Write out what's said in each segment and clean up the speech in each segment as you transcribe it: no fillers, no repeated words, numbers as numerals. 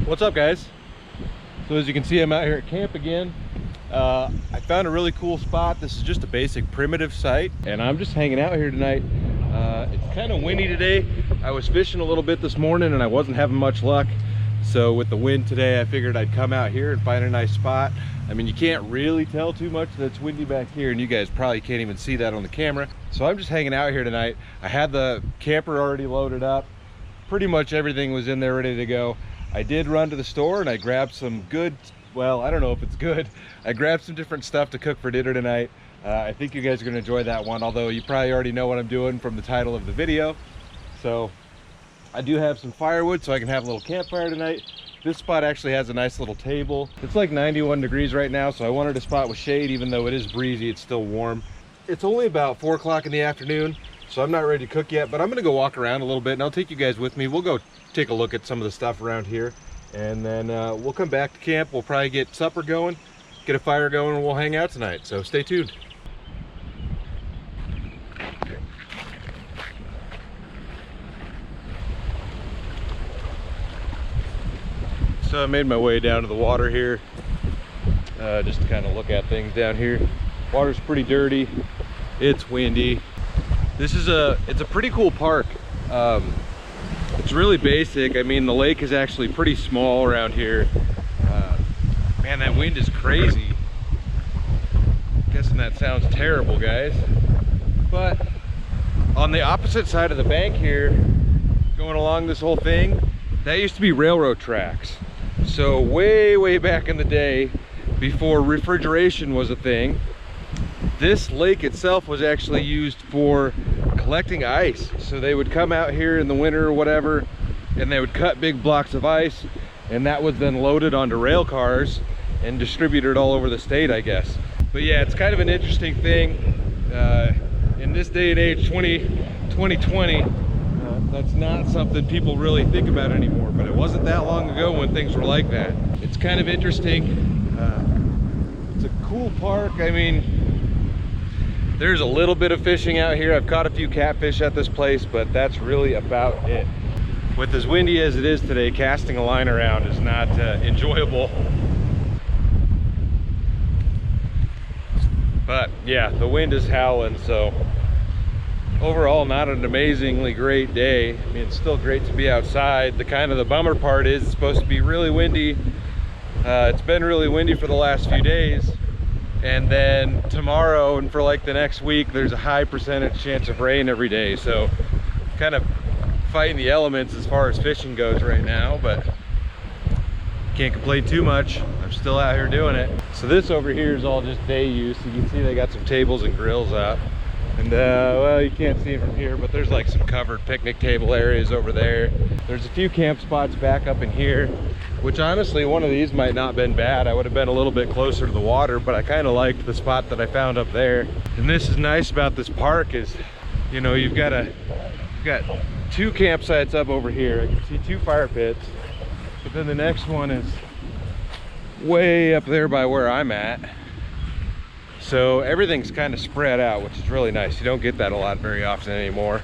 What's up, guys? So as you can see, I'm out here at camp again. I found a really cool spot. This is just a basic primitive site, and I'm just hanging out here tonight. It's kind of windy today. I was fishing a little bit this morning and I wasn't having much luck. So with the wind today, I figured I'd come out here and find a nice spot. I mean, you can't really tell too much that it's windy back here, and you guys probably can't even see that on the camera. So I'm just hanging out here tonight. I had the camper already loaded up. Pretty much everything was in there ready to go. I did run to the store and I grabbed some good, well, I don't know if it's good. I grabbed some different stuff to cook for dinner tonight. I think you guys are gonna enjoy that one, although you probably already know what I'm doing from the title of the video. So I do have some firewood so I can have a little campfire tonight. This spot actually has a nice little table. It's like 91 degrees right now, so I wanted a spot with shade. Even though it is breezy, it's still warm. It's only about 4 o'clock in the afternoon, so I'm not ready to cook yet, but I'm gonna go walk around a little bit and I'll take you guys with me. We'll go take a look at some of the stuff around here, and then we'll come back to camp. We'll probably get supper going, get a fire going, and we'll hang out tonight. So stay tuned. So I made my way down to the water here, just to kind of look at things down here. Water's pretty dirty, it's windy. It's a pretty cool park. It's really basic. I mean, the lake is actually pretty small around here. Man, that wind is crazy. I'm guessing that sounds terrible, guys. But on the opposite side of the bank here, going along this whole thing, that used to be railroad tracks. So way back in the day, before refrigeration was a thing, this lake itself was actually used for collecting ice. So they would come out here in the winter or whatever, and they would cut big blocks of ice, and that was then loaded onto rail cars and distributed all over the state, I guess. But yeah, it's kind of an interesting thing. In this day and age, 2020, that's not something people really think about anymore, but it wasn't that long ago when things were like that. It's kind of interesting. It's a cool park. I mean, there's a little bit of fishing out here. I've caught a few catfish at this place, but that's really about it. With as windy as it is today, casting a line around is not enjoyable. But yeah, the wind is howling, so overall not an amazingly great day. I mean, it's still great to be outside. The bummer part is it's supposed to be really windy. It's been really windy for the last few days, and then tomorrow and for like the next week there's a high percentage chance of rain every day. So kind of fighting the elements as far as fishing goes right now, but can't complain too much. I'm still out here doing it. So this over here is all just day use. You can see they got some tables and grills out. And well, you can't see it from here, but there's like some covered picnic table areas over there. There's a few camp spots back up in here, which honestly, one of these might not have been bad. I would have been a little bit closer to the water, but I kind of liked the spot that I found up there. And this is nice about this park is, you know, you've got 2 campsites up over here. I can see 2 fire pits, but then the next one is way up there by where I'm at. So everything's kind of spread out, which is really nice. You don't get that a lot very often anymore.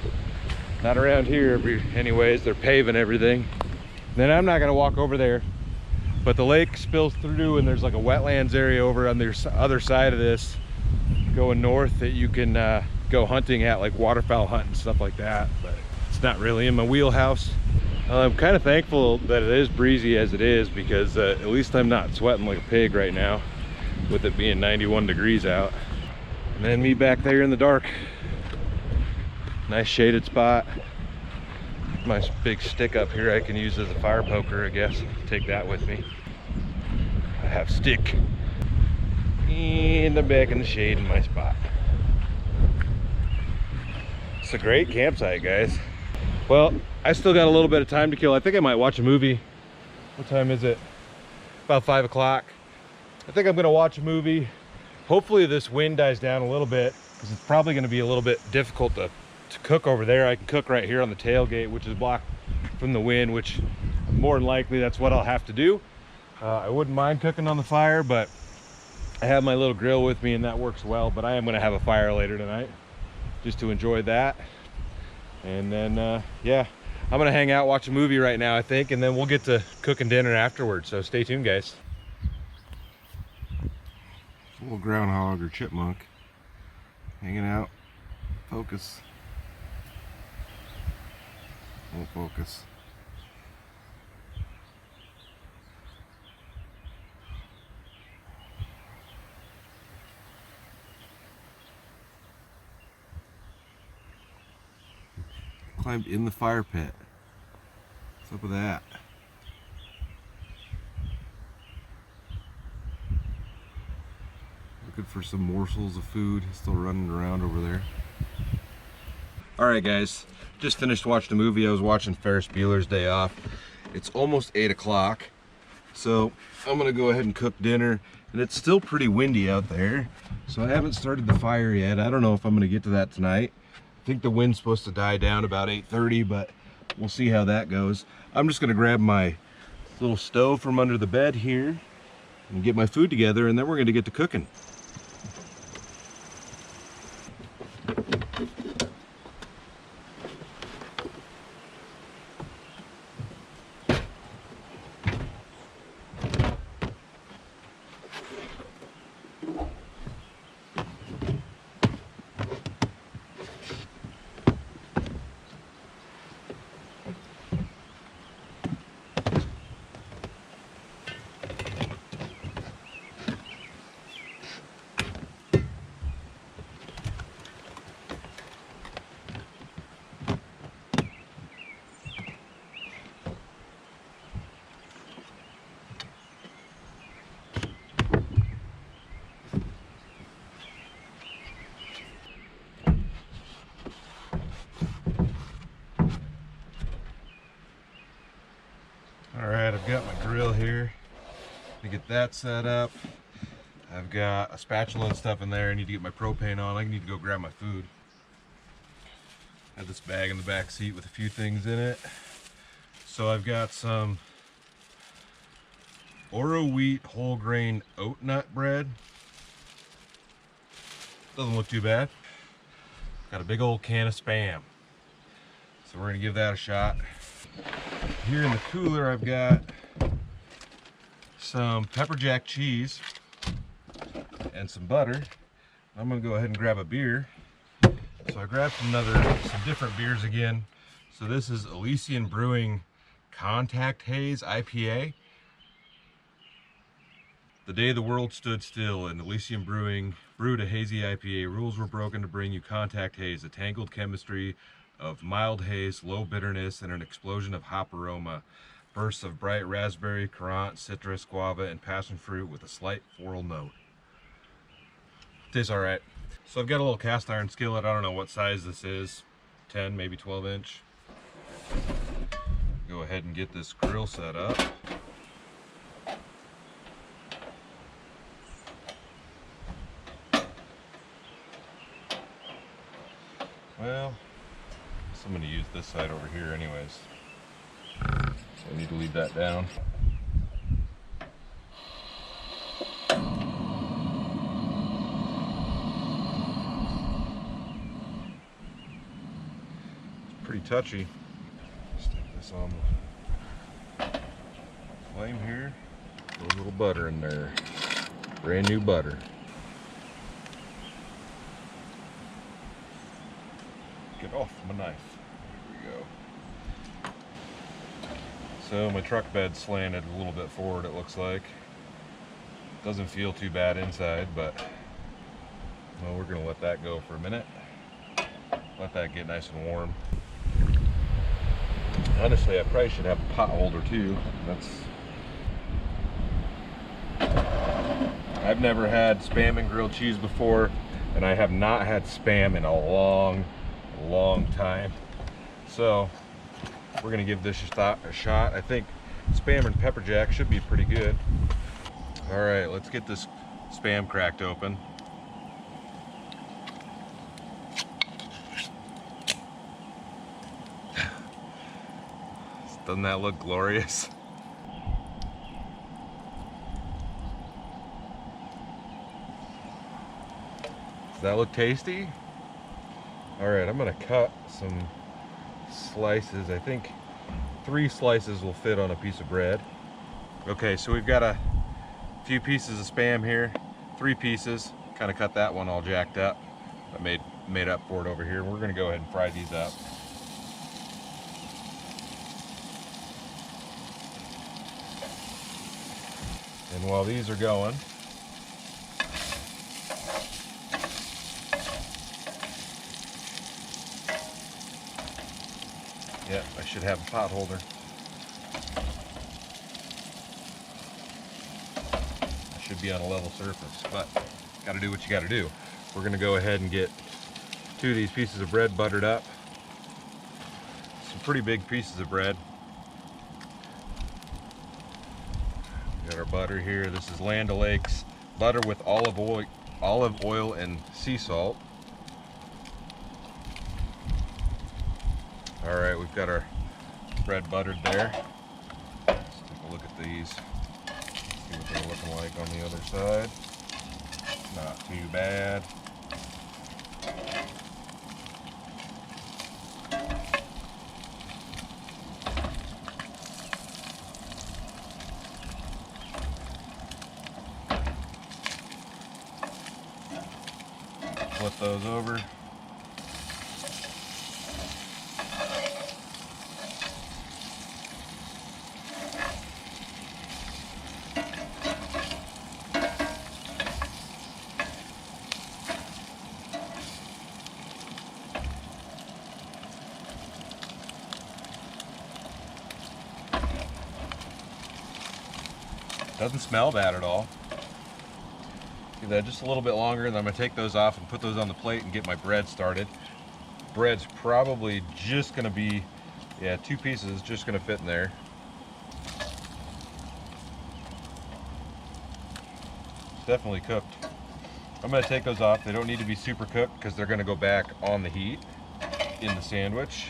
Not around here anyways. They're paving everything. Then I'm not gonna walk over there, but the lake spills through and there's like a wetlands area over on the other side of this going north that you can go hunting at, like waterfowl hunting and stuff like that, but it's not really in my wheelhouse. I'm kind of thankful that it is breezy as it is, because at least I'm not sweating like a pig right now, with it being 91 degrees out. And then me back there in the dark. Nice shaded spot. Nice big stick up here I can use as a fire poker, I guess. Take that with me. I have stick in the back in the shade in my spot. It's a great campsite, guys. Well, I still got a little bit of time to kill. I think I might watch a movie. What time is it? About 5 o'clock. I think I'm gonna watch a movie. Hopefully this wind dies down a little bit, because it's probably gonna be a little bit difficult to cook over there. I can cook right here on the tailgate, which is blocked from the wind, which more than likely that's what I'll have to do. I wouldn't mind cooking on the fire, but I have my little grill with me and that works well. But I am gonna have a fire later tonight just to enjoy that. And then yeah, I'm gonna hang out, watch a movie right now, I think, and then we'll get to cooking dinner afterwards. So stay tuned, guys. A little groundhog or chipmunk hanging out. Focus. Won't focus. Climbed in the fire pit. What's up with that? Looking for some morsels of food. He's still running around over there. Alright guys, just finished watching a movie. I was watching Ferris Bueller's Day Off. It's almost 8 o'clock, so I'm gonna go ahead and cook dinner. And it's still pretty windy out there, so I haven't started the fire yet. I don't know if I'm gonna get to that tonight. I think the wind's supposed to die down about 8:30, but we'll see how that goes. I'm just gonna grab my little stove from under the bed here and get my food together, and then we're gonna get to cooking. Alright, I've got my grill here to get that set up. I've got a spatula and stuff in there. I need to get my propane on. I need to go grab my food. I have this bag in the back seat with a few things in it. So I've got some Oro wheat whole grain oat nut bread. Doesn't look too bad. Got a big old can of Spam. So we're gonna give that a shot. Here in the cooler I've got some pepper jack cheese and some butter. I'm gonna go ahead and grab a beer. So I grabbed some different beers again. So this is Elysian Brewing Contact Haze IPA. The day the world stood still and Elysian Brewing brewed a hazy IPA, rules were broken to bring you Contact Haze, a tangled chemistry of mild haze, low bitterness, and an explosion of hop aroma. Bursts of bright raspberry, currant, citrus, guava, and passion fruit with a slight floral note. Tastes alright. So I've got a little cast iron skillet. I don't know what size this is. 10, maybe 12 inch. Go ahead and get this grill set up. Well, I'm going to use this side over here anyways. So I need to leave that down. It's pretty touchy. Stick this on the flame here. Put a little butter in there. Brand new butter. Get off my knife. There we go. So my truck bed's slanted a little bit forward, it looks like. Doesn't feel too bad inside, but well, we're gonna let that go for a minute. Let that get nice and warm. Honestly, I probably should have a pot holder too. I've never had Spam and grilled cheese before, and I have not had Spam in a long time. So we're gonna give this a shot. I think Spam and pepper jack should be pretty good. All right, let's get this Spam cracked open. Doesn't that look glorious? Does that look tasty? All right, I'm gonna cut some slices. I think 3 slices will fit on a piece of bread. Okay, so we've got a few pieces of Spam here, 3 pieces. Kind of cut that one all jacked up. I made up for it over here. We're gonna go ahead and fry these up. And while these are going, yep, I should have a pot holder. I should be on a level surface, but gotta do what you gotta do. We're gonna go ahead and get 2 of these pieces of bread buttered up. Some pretty big pieces of bread. We got our butter here. This is Land O'Lakes butter with olive oil and sea salt. All right, we've got our bread buttered there. Let's take a look at these. See what they're looking like on the other side. Not too bad. Flip those over. Doesn't smell bad at all. Do that just a little bit longer, and then I'm gonna take those off and put those on the plate and get my bread started. Bread's probably just gonna be, yeah, 2 pieces, just gonna fit in there. It's definitely cooked. I'm gonna take those off. They don't need to be super cooked because they're gonna go back on the heat in the sandwich.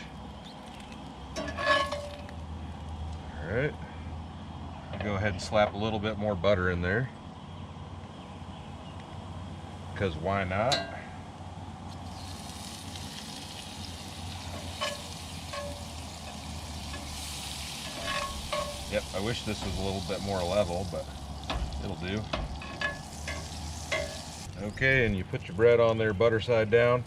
All right. Go ahead and slap a little bit more butter in there, because why not? Yep, I wish this was a little bit more level, but it'll do. Okay, and you put your bread on there, butter side down.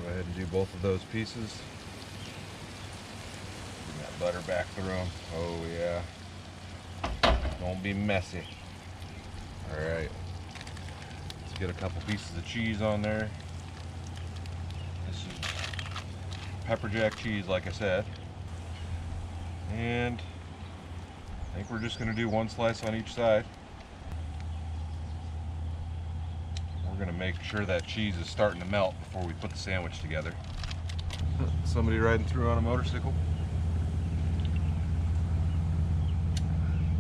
Go ahead and do both of those pieces. Butter back through them. Oh yeah. Don't be messy. All right. Let's get a couple pieces of cheese on there. This is pepper jack cheese, like I said. And I think we're just gonna do 1 slice on each side. We're gonna make sure that cheese is starting to melt before we put the sandwich together. Somebody riding through on a motorcycle.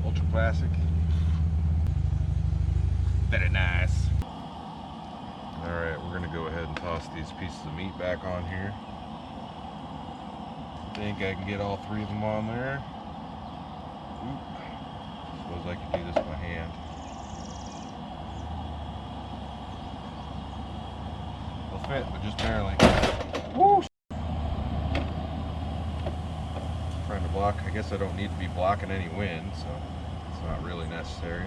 Ultra classic. Very nice. Alright, we're going to go ahead and toss these pieces of meat back on here. I think I can get all 3 of them on there. Oop. Suppose I could do this by hand. They'll fit, but just barely. Woo! Trying to block. I guess I don't need to be blocking any wind, so it's not really necessary.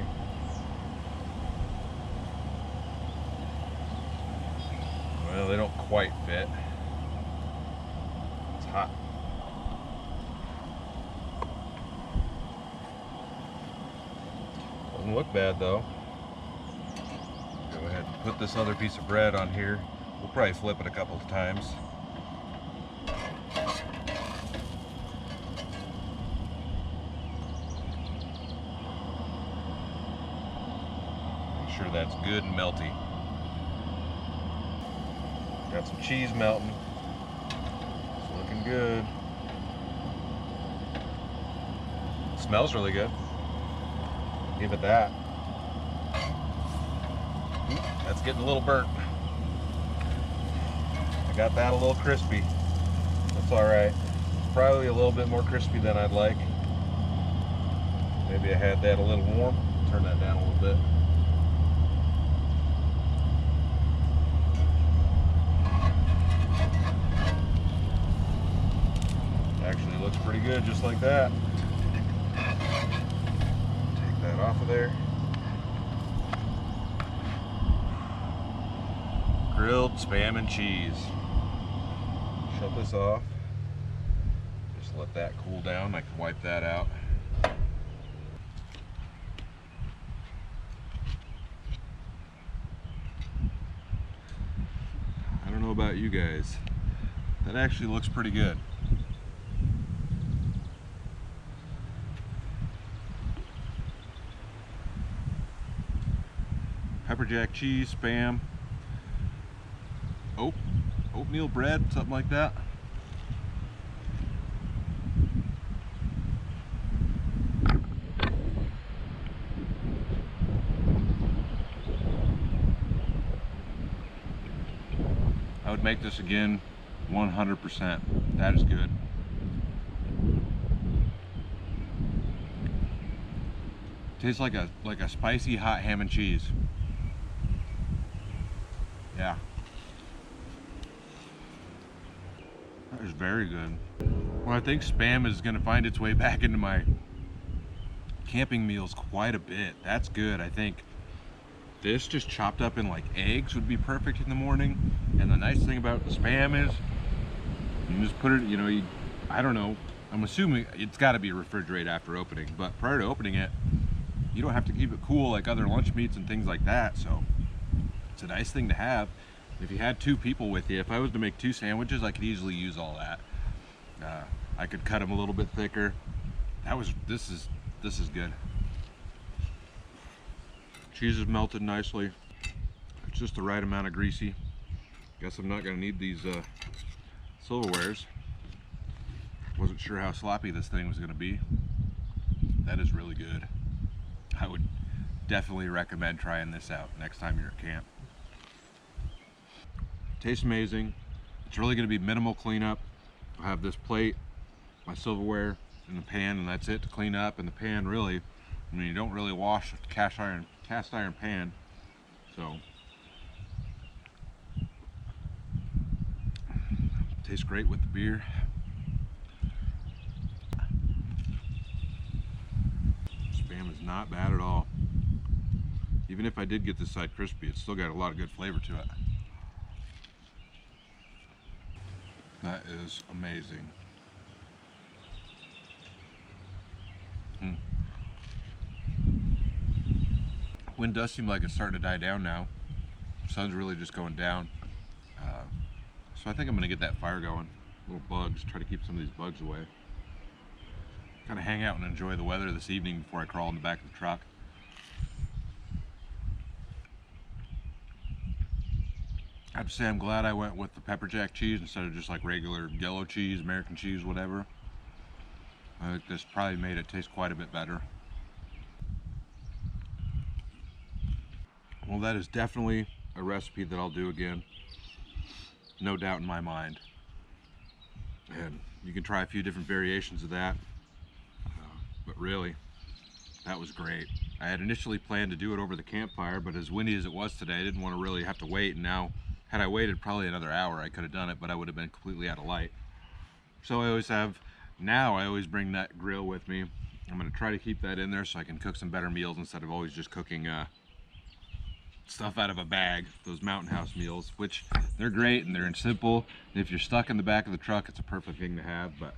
Well, they don't quite fit. It's hot. Doesn't look bad though. Go ahead and put this other piece of bread on here. We'll probably flip it a couple of times. Make sure that's good and melty. Got some cheese melting. It's looking good. Smells really good. Give it that. Oop, that's getting a little burnt. I got that a little crispy. That's all right. Probably a little bit more crispy than I'd like. Maybe I had that a little warm. Turn that down a little bit. Actually looks pretty good just like that. Take that off of there. Grilled Spam and cheese. Shut this off. Just let that cool down. I can wipe that out. I don't know about you guys. That actually looks pretty good. Pepper jack cheese, Spam, oatmeal bread, something like that. I would make this again 100%. That is good. Tastes like a spicy hot ham and cheese. Yeah. That is very good. Well, I think Spam is going to find its way back into my camping meals quite a bit. That's good. I think this just chopped up in like eggs would be perfect in the morning. And the nice thing about the Spam is you just put it, you know, I don't know, I'm assuming it's got to be refrigerated after opening, but prior to opening it, you don't have to keep it cool like other lunch meats and things like that. So it's a nice thing to have. If you had 2 people with you, if I was to make 2 sandwiches, I could easily use all that. I could cut them a little bit thicker. This is good. Cheese is melted nicely. It's just the right amount of greasy. Guess I'm not gonna need these silverwares. Wasn't sure how sloppy this thing was gonna be. That is really good. I would definitely recommend trying this out next time you're at camp. Tastes amazing. It's really going to be minimal cleanup. I have this plate, my silverware, and the pan, and that's it to clean up. And the pan, really, I mean, you don't really wash a cast iron pan, so tastes great with the beer. Spam is not bad at all. Even if I did get this side crispy, it's still got a lot of good flavor to it. That is amazing. Wind does seem like it's starting to die down now. The sun's really just going down. So I think I'm gonna get that fire going. Little bugs, try to keep some of these bugs away. Kind of hang out and enjoy the weather this evening before I crawl in the back of the truck. I have to say I'm glad I went with the pepper jack cheese instead of just like regular yellow cheese, American cheese, whatever. I think this probably made it taste quite a bit better. Well, that is definitely a recipe that I'll do again. No doubt in my mind. And you can try a few different variations of that. But really, that was great. I had initially planned to do it over the campfire, but as windy as it was today, I didn't want to really have to wait. And now, had I waited probably another hour, I could have done it, but I would have been completely out of light. So I always bring that grill with me. I'm going to try to keep that in there so I can cook some better meals instead of always just cooking stuff out of a bag, those Mountain House meals, which they're great and they're simple. And if you're stuck in the back of the truck, it's a perfect thing to have, but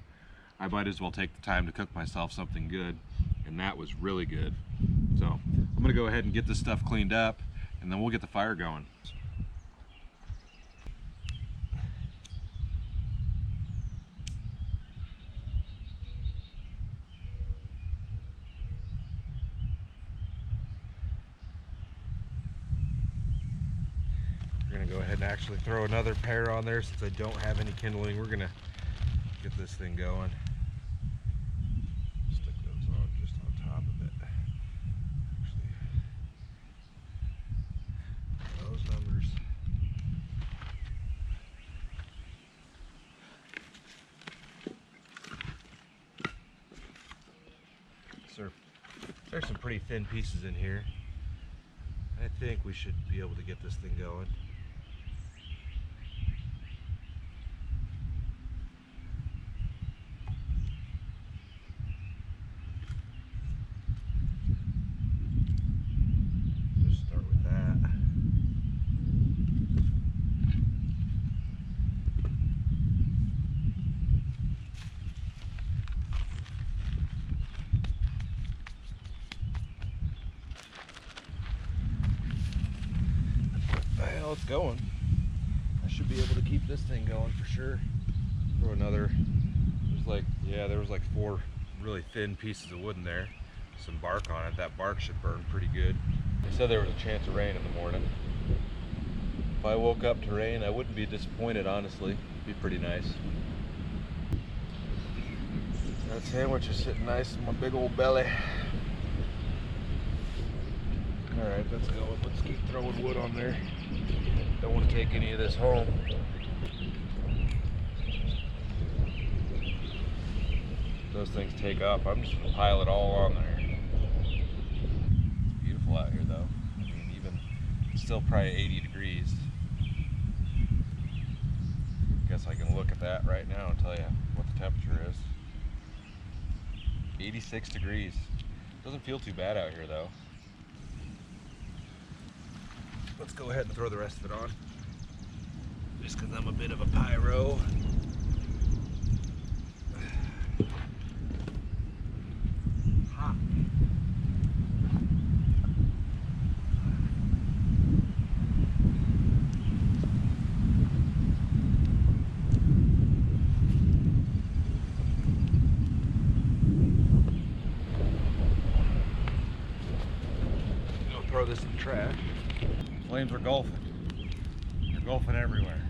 I might as well take the time to cook myself something good, and that was really good. So I'm going to go ahead and get this stuff cleaned up, and then we'll get the fire going. We're going to go ahead and actually throw another pair on there since I don't have any kindling. We're going to get this thing going. Stick those on just on top of it. Actually, those numbers. So there's some pretty thin pieces in here. I think we should be able to get this thing going. Well, it's going. I should be able to keep this thing going for sure. Throw another, there was like 4 really thin pieces of wood in there. Some bark on it. That bark should burn pretty good. They said there was a chance of rain in the morning. If I woke up to rain, I wouldn't be disappointed, honestly. It'd be pretty nice. That sandwich is sitting nice in my big old belly. Alright, let's go. Let's keep throwing wood on there. Don't want to take any of this home. Those things take off, I'm just going to pile it all on there. It's beautiful out here though. I mean, even, it's still probably 80 degrees. Guess I can look at that right now and tell you what the temperature is. 86 degrees. Doesn't feel too bad out here though. Let's go ahead and throw the rest of it on. Just because I'm a bit of a pyro. Hot. Don't throw this in the trash. Flames are golfing. They're golfing everywhere.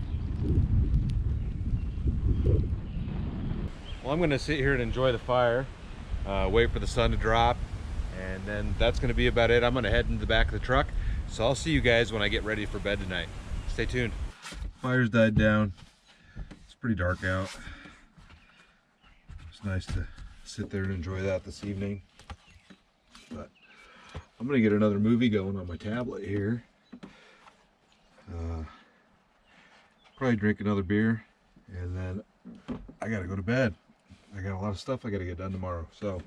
Well, I'm going to sit here and enjoy the fire, wait for the sun to drop, and then that's going to be about it. I'm going to head into the back of the truck, so I'll see you guys when I get ready for bed tonight. Stay tuned. Fire's died down. It's pretty dark out. It's nice to sit there and enjoy that this evening. But I'm going to get another movie going on my tablet here. Probably drink another beer, and then I gotta go to bed. I got a lot of stuff I gotta get done tomorrow, so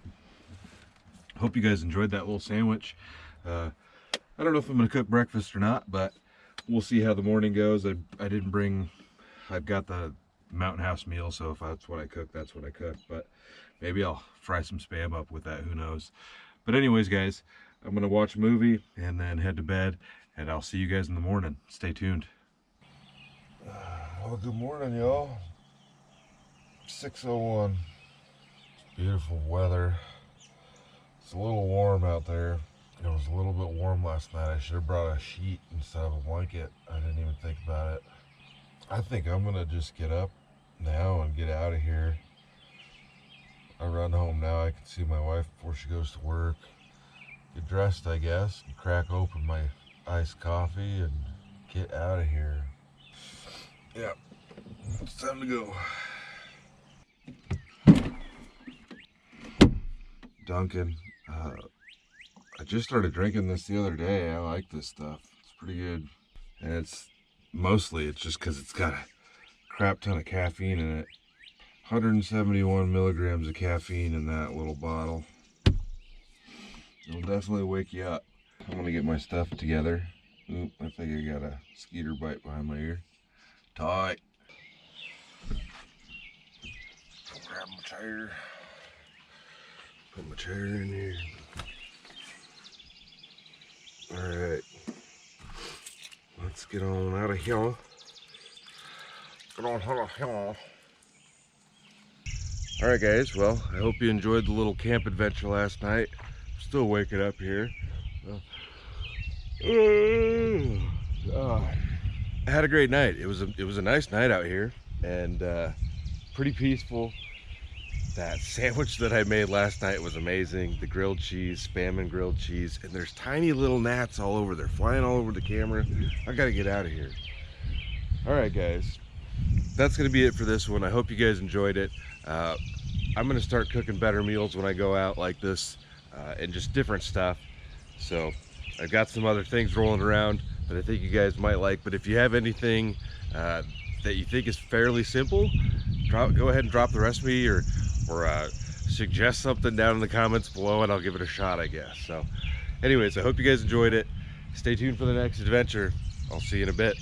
hope you guys enjoyed that little sandwich. I don't know if I'm gonna cook breakfast or not, but we'll see how the morning goes. I've got the Mountain House meal, so if that's what I cook, that's what I cook, but maybe I'll fry some Spam up with that, who knows. But anyways, guys, I'm gonna watch a movie and then head to bed, and I'll see you guys in the morning. Stay tuned. Well, good morning, y'all. 6:01. It's beautiful weather. It's a little warm out there. It was a little bit warm last night. I should have brought a sheet instead of a blanket. I didn't even think about it. I think I'm gonna just get up now and get out of here. I run home now. I can see my wife before she goes to work. Get dressed, I guess, and crack open my iced coffee and get out of here. Yeah, it's time to go. Dunkin', I just started drinking this the other day. I like this stuff. It's pretty good. And it's just because it's got a crap ton of caffeine in it. 171 milligrams of caffeine in that little bottle. It'll definitely wake you up. I'm gonna get my stuff together. Oop, I think I got a skeeter bite behind my ear. Tight. Grab my chair. Put my chair in here. Alright. Let's get on out of here. Get on out of here. Alright guys, well, I hope you enjoyed the little camp adventure last night. I'm still waking up here. I had a great night. It was a nice night out here, and pretty peaceful. That sandwich that I made last night was amazing. The grilled cheese, Spam and grilled cheese, and there's tiny little gnats all over. They're flying all over the camera. I gotta get out of here. All right, guys, that's gonna be it for this one. I hope you guys enjoyed it. I'm gonna start cooking better meals when I go out like this, and just different stuff. So I've got some other things rolling around that I think you guys might like, but if you have anything that you think is fairly simple, go ahead and drop the recipe or suggest something down in the comments below, and I'll give it a shot, I guess. So anyways, I hope you guys enjoyed it. Stay tuned for the next adventure. I'll see you in a bit.